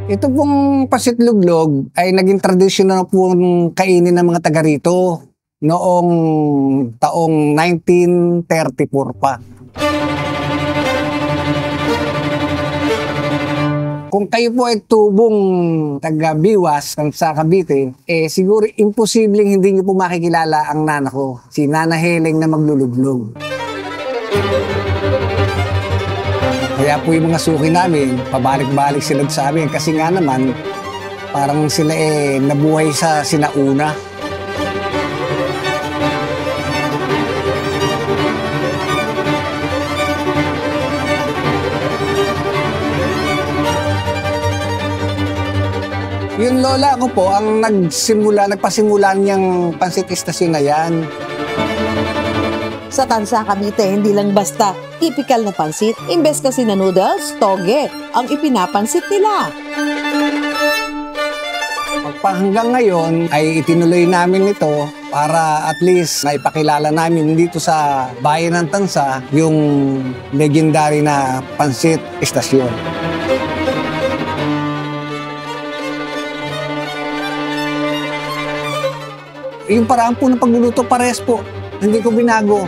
Ito pong pasit luglog ay naging tradisyonal pong kainin ng mga taga rito noong taong 1934 pa. Kung kayo po ay tubong taga-Biwas sa Cavite, siguro imposibleng hindi niyo po makikilala ang nana ko, si Nana Heleng na magluluglog. Kaya po yung mga suki namin, pabalik-balik sila sa amin kasi nga naman, parang sila nabuhay sa sinauna. Yung lola ko po ang nagpasimula niyang pansit istasyon na yan. Sa Tansa, Cavite, hindi lang basta typical na pansit, imbes kasi na noodles, toge ang ipinapansit nila. Hanggang ngayon ay itinuloy namin ito para at least naipakilala namin dito sa bayan ng Tansa yung legendary na pansit istasyon. Yung paraan po ng pagluluto pares po, hindi ko binago.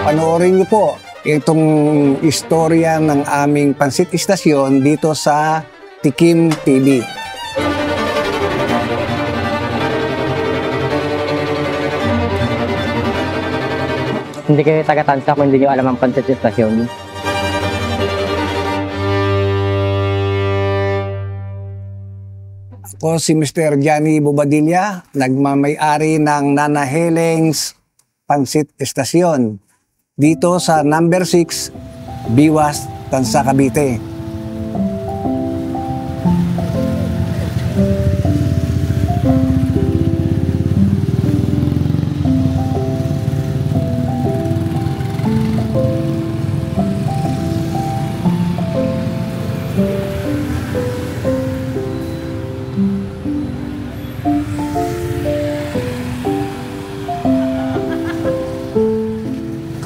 Panoorin niyo po itong istorya ng aming pansit istasyon dito sa Tikim TV. Hindi kayo taga-Tansa kung hindi nyo alam ang pansit istasyon. Ako si Mr. Johnny Bobadilla, nagmamay-ari ng Nana Heleng's Pansit Estasyon dito sa number 6, Biwas, Tansa, Cavite.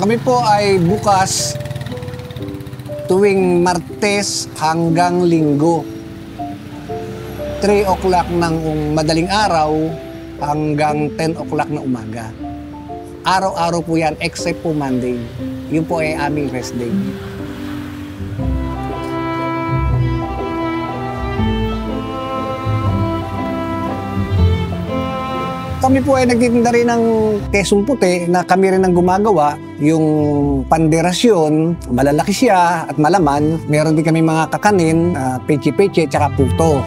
Kami po ay bukas tuwing Martes hanggang Linggo. 3 o'clock ng madaling araw hanggang 10 o'clock na umaga. Araw-araw po yan except po Monday. Yun po ay aming rest day. Kami po ay nagtitinda rin ng kesong puti na kami rin ang gumagawa. Yung panderasyon, malalaki siya at malaman. Meron din kami mga kakanin, peche-peche, tsaka puto.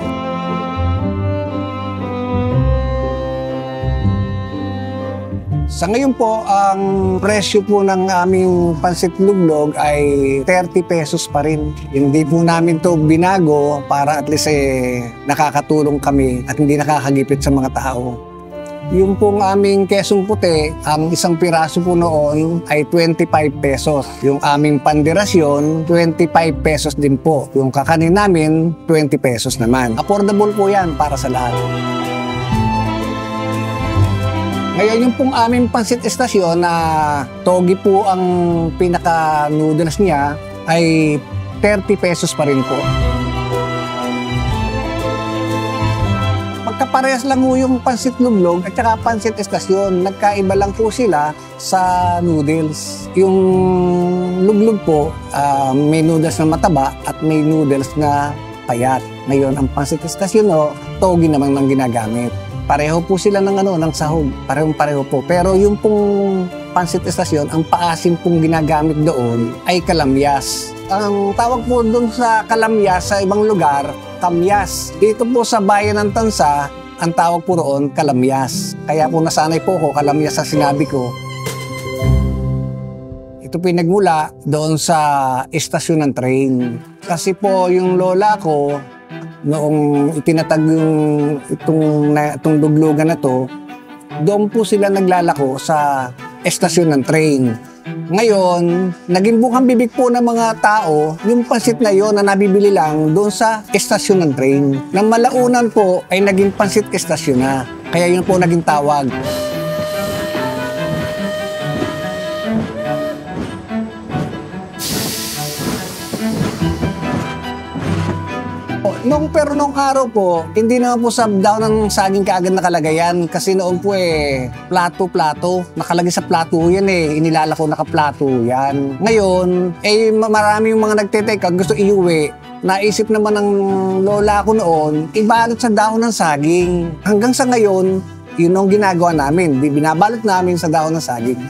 Sa ngayon po, ang presyo po ng aming pansit luglog ay 30 pesos pa rin. Hindi po namin to binago para at least nakakatulong kami at hindi nakakagipit sa mga tao. Yung pong aming kesong puti, ang isang piraso po noon ay 25 pesos. Yung aming panderasyon, 25 pesos din po. Yung kakanin namin, 20 pesos naman. Affordable po yan para sa lahat. Ngayon yung pong aming pansit estasyon na togi po ang pinaka-noodles niya ay 30 pesos pa rin po. Magkaparehas lang po yung pansit luglog at saka pansit estasyon. Nagkaiba lang po sila sa noodles. Yung luglog po, may noodles na mataba at may noodles na payat. Ngayon, ang pansit estasyon, togi naman ang ginagamit. Pareho po sila ng sahog. Parehong-pareho po. Pero yung pong pansit estasyon, ang paasim pong ginagamit doon ay kalamyas. Ang tawag po doon sa kalamyas sa ibang lugar, kamyas. Dito po sa bayan ng Tansa, ang tawag po roon, kalamyas. Kaya po nasanay po ko, kalamyas sa sinabi ko. Ito pinagmula doon sa estasyon ng train. Kasi po yung lola ko, noong itinatag itong luglugan na to, doon po sila naglalako sa estasyon ng train. Ngayon, naging bukang bibig po ng mga tao yung pansit na yon na nabibili lang doon sa estasyon ng train. Nang malaunan po ay naging pansit estasyon na. Kaya yun po naging tawag. Pero nung araw po, hindi naman po sa daw ng saging kaagad nakalagayan. Kasi noon po plato. Nakalagay sa plato yan Inilalako nakaplato yan. Ngayon, marami yung mga nagteteka, gusto iuwi. Naisip naman ng lola ko noon, ibalot sa dahon ng saging. Hanggang sa ngayon, yun ang ginagawa namin. Binabalot namin sa dahon ng saging.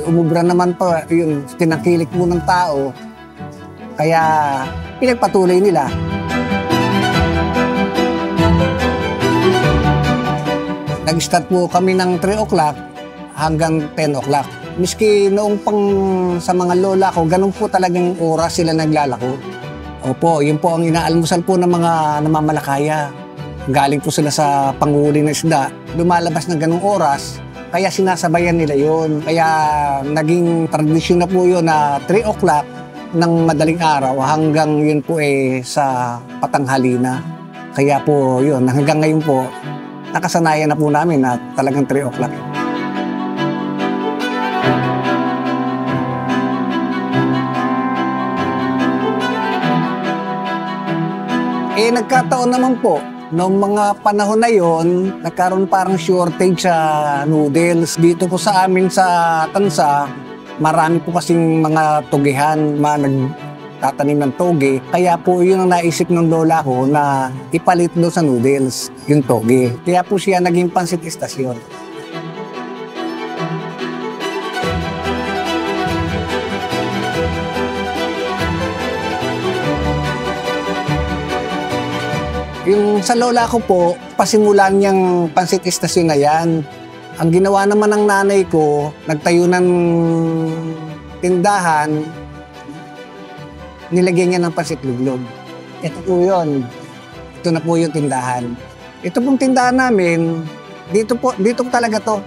Umubra naman pa, yun, tinangkilik mo ng tao. Kaya, pinagpatuloy nila. Nag-start po kami ng 3 o'clock hanggang 10 o'clock. Miski noong pang sa mga lola ko, ganun po talagang oras sila naglalako. Opo, yun po ang inaalmusal po ng mga namamalakaya. Galing po sila sa panghuli ng isda. Lumalabas ng ganung oras, kaya sinasabayan nila yun. Kaya naging tradisyon na po yun na 3 o'clock ng madaling araw hanggang yun po sa patanghali na. Kaya po yun, hanggang ngayon po, nakasanayan na po namin na talagang 3 o'clock. Nagkataon naman po, noong mga panahon na yon, nagkaroon parang shortage sa noodles. Dito po sa amin sa Tansa, marami po kasing mga tugihan, nagtatanim ng toge. Kaya po yun ang naisip ng lola ko na ipalit doon sa noodles, yung toge. Kaya po siya naging pansit istasyon. Yung sa lola ko po, pasimulan niyang pansit istasyon na yan. Ang ginawa naman ng nanay ko, nagtayo ng tindahan, nilagyan niya ng pansit luglog. Ito po yun. Ito na po yung tindahan. Ito pong tindahan namin, dito talaga to.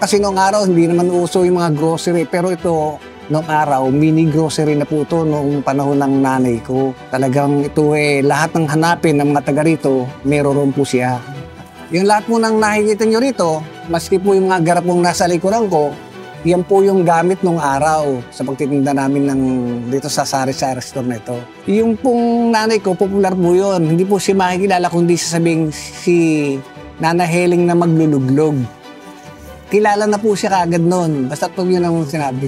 Kasi noong araw, hindi naman uso yung mga grocery. Pero ito, noong araw, mini grocery na po ito noong panahon ng nanay ko. Talagang ito lahat ng hanapin ng mga taga rito, meron po siya. Yung lahat po ng nakikita nyo rito, maski po yung mga garapong nasa likuran ko, yan po yung gamit nung araw sa pagtitinda namin dito sa sari-sari store na ito. Yung pong nanay ko, popular po yun. Hindi po siya makikilala kundi sasabing si Nana Heling na magluluglog. Kilala na po siya kaagad noon. Basta po yun ang sinabi.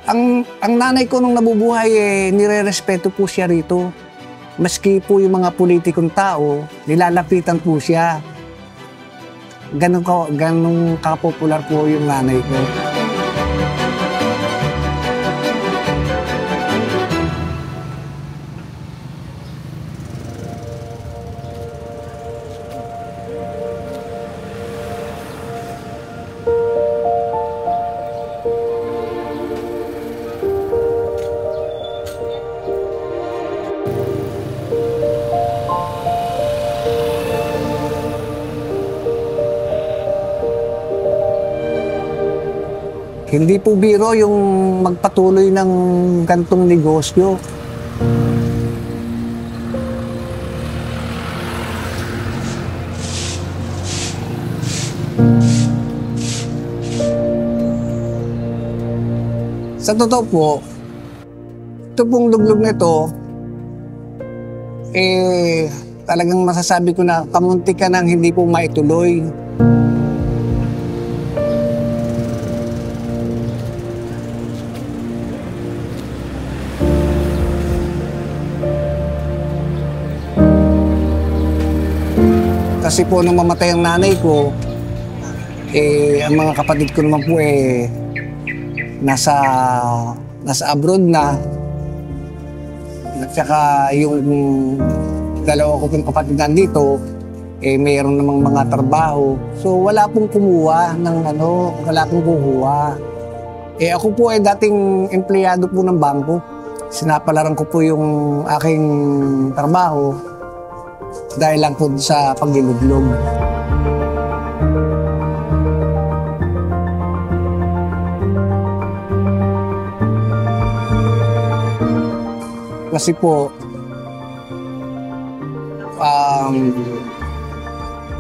Ang nanay ko nung nabubuhay, nire-respeto po siya rito. Maski po yung mga politikong tao, nilalapitan po siya. Ganun kapopular po yung nanay ko. Hindi po biro yung magpatuloy ng gantong negosyo. Sa totoo po, ito pong luglog na ito, talagang masasabi ko na kamunti ka nang hindi po maituloy. Kasi po nung mamatay ang nanay ko, ang mga kapatid ko naman po nasa abroad na. At saka yung dalawa ko pong kapatid nandito, mayroon namang mga trabaho. So wala pong kumuha wala pong kukuha. Ako po dating empleyado po ng bangko. Sinapalaran ko po yung aking trabaho dahil lang po sa pagluluglog. Kasi po,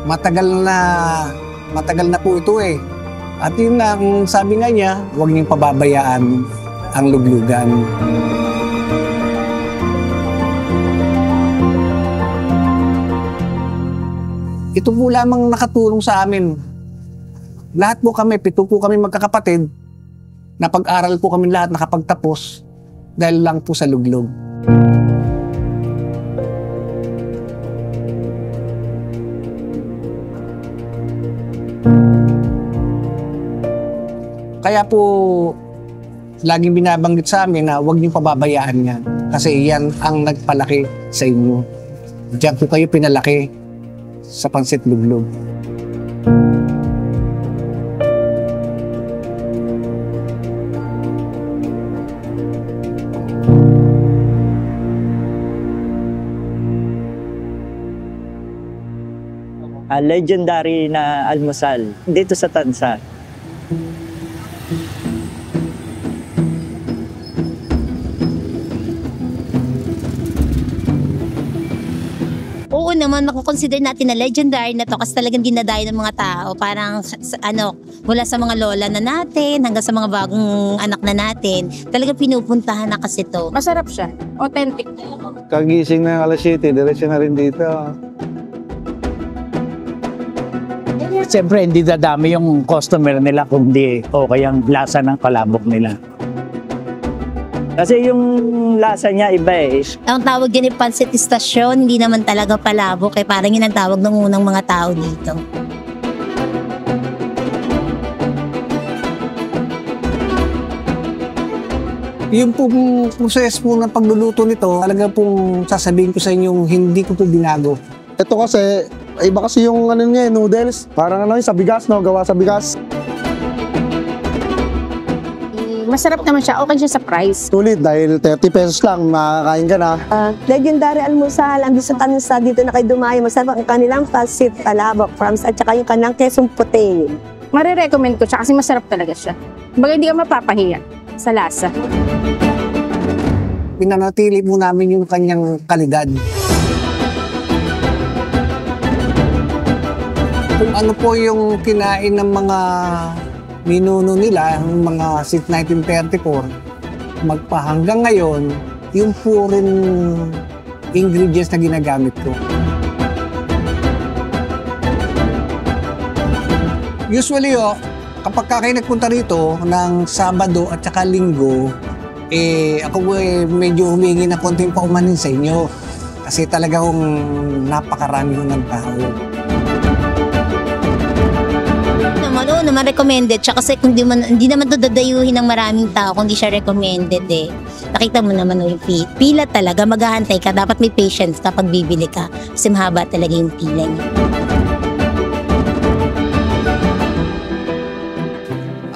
matagal na po ito At yun nga, sabi nga niya, huwag niyong pababayaan ang luglugan. Ito po lamang nakatulong sa amin. Lahat po kami, 7 po kami magkakapatid, napag-aral po kami lahat, nakapagtapos dahil lang po sa luglog. Kaya po, laging binabanggit sa amin na huwag niyong pababayaan yan. Kasi yan ang nagpalaki sa inyo. Diyan po kayo pinalaki sa Pansit Luglog. Legendary na almusal dito sa Tansa. Oo naman, makukonsider natin na legendary na to kasi talagang dinadayo ng mga tao. Parang mula sa mga lola na natin hanggang sa mga bagong anak na natin. Talagang pinupuntahan na kasi to. Masarap siya. Authentic. Kagising na yung alas 7, diretso na rin dito. Siyempre, hindi dadami yung customer nila kung di okay ang lasa ng palabok nila. Kasi yung lasa niya iba eh. Ang tawag din yung Pansit Stasyon, hindi naman talaga palabok. Parang yun ang tawag ng unang mga tao dito. Yung pong process po ng pagluluto nito, talaga pong sasabihin ko sa inyo, hindi ko po binago. Ito kasi, iba kasi yung ano niya, noodles. Parang ano sa bigas, no? Gawa sa bigas. Masarap naman siya. Okay siya sa price. Sulit dahil 30 pesos lang, makakain ka na. Legendary almusal, ang sa Tansa dito na kayo dumayo. Masarap ang kanilang pancit, palabok, prawns, at saka yung kanilang kesong puting. Marirecommend ko siya kasi masarap talaga siya. Baga hindi ka mapapahiya sa lasa. Pinanatili po namin yung kanyang kalidad. Kung ano po yung kinain ng mga minuno nila, yung mga since 1934, magpahanggang ngayon, yung po rin ingredients na ginagamit ko. Usually, kapag kayo nagpunta rito ng Sabado at saka Linggo, ako medyo humingi na konting paumanin sa inyo. Kasi talagang napakarami ng tao. Naman recommended siya kasi kung hindi naman to dadayuhin ng maraming tao kung di siya recommended eh. Nakita mo naman yung pila talaga, maghahantay ka, dapat may patience kapag bibili ka kasi mahaba talaga yung pila niya.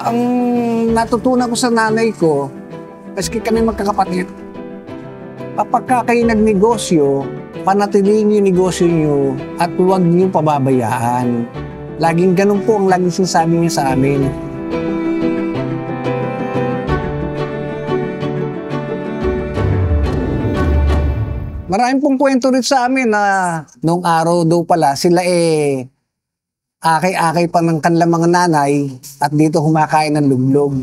Ang natutunan ko sa nanay ko, kasi kami magkakapatid, kapag kayo nagnegosyo, panatilihin yung negosyo nyo at huwag nyo pababayaan. Laging ganun po ang laging sinasabi niya sa amin. Maraming pong kwento rin sa amin na noong araw daw pala sila akay-akay pa ng kanilang mga nanay at dito humakain ng luglog.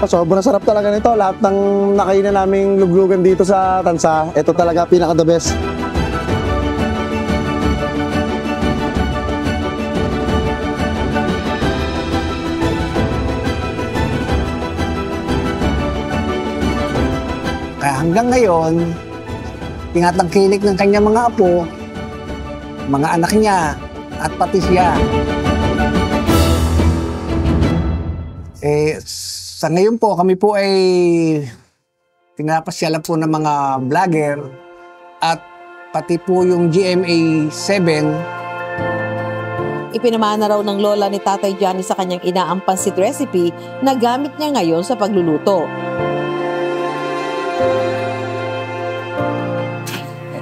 Sobrang sarap talaga nito. Lahat ng nakainan naming luglugan dito sa Tansa, ito talaga pinaka-the best. Kaya hanggang ngayon, tinatangkilik ng kanyang mga apo, mga anak niya, at pati siya. Sa ngayon po, kami po ay pinapasyalan po ng mga vlogger at pati po yung GMA 7. Ipinamana raw ng lola ni Tatay Johnny sa kanyang ina ang pansit recipe na gamit niya ngayon sa pagluluto.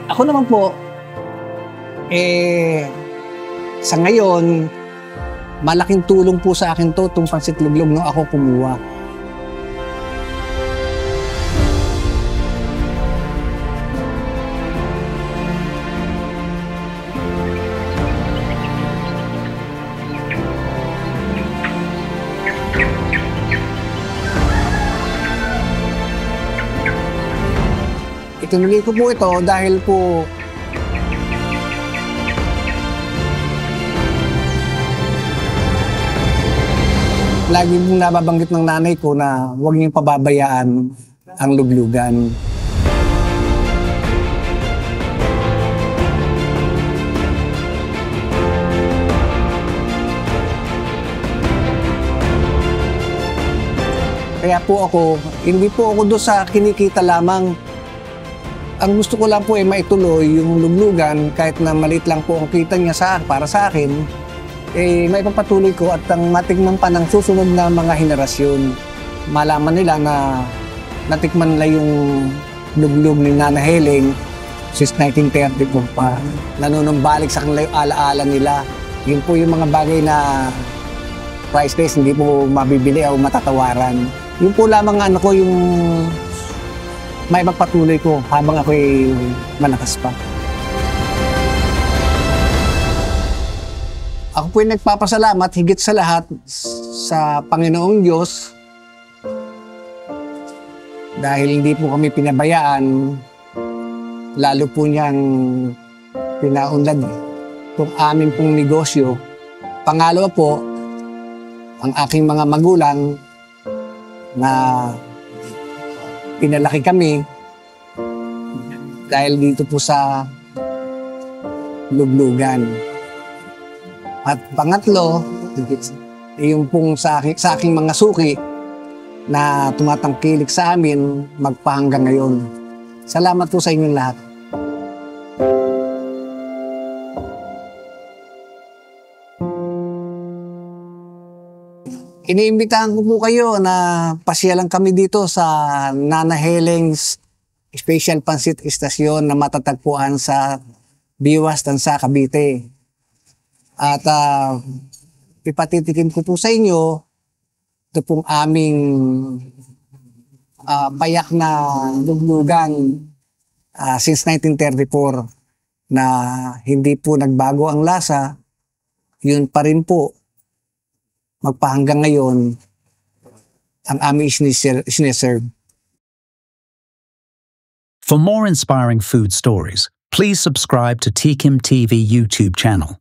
Ako naman po, sa ngayon, malaking tulong po sa akin itong pansit luglog nung ako kumuha. Itinuloy ko po ito dahil po Lagi mong nababanggit ng nanay ko na huwag niyong pababayaan ang luglugan. Kaya po ako, hindi po ako doon sa kinikita lamang. Ang gusto ko lang po ay maituloy yung luglugan kahit na maliit lang po ang kita niya para sa akin, may papatuloy ko at ang matikman pa ng susunod na mga henerasyon. Malaman nila na natikman nila yung luglug ni Nana Heleng since 1934 pa. Nanunumbalik sa kanila yung alaala nila. Yun po yung mga bagay na priceless, hindi po mabibili o matatawaran. Yun po lamang ko yung may magpatuloy ko habang ako'y malakas pa. Ako po'y nagpapasalamat higit sa lahat sa Panginoong Diyos dahil hindi po kami pinabayaan, lalo po niyang pinaunlad itong amin pong negosyo. Pangalawa po, ang aking mga magulang na pinalaki kami dahil dito po sa luglugan. At pangatlo, yung pong sa aking mga suki na tumatangkilik sa amin magpahanggang ngayon. Salamat po sa inyong lahat. Iniimbitahan ko po kayo na pasyalan kami dito sa Nana Heleng's Special Pansit Estasyon na matatagpuan sa Biwas, Tansa, Cavite. At ipatitikin ko po sa inyo ito pong aming payak na luglugan since 1934 na hindi po nagbago ang lasa. Yun pa rin po. Magpahanggang ngayon ang aming siniserve. For more inspiring food stories, please subscribe to Tikim TV YouTube channel.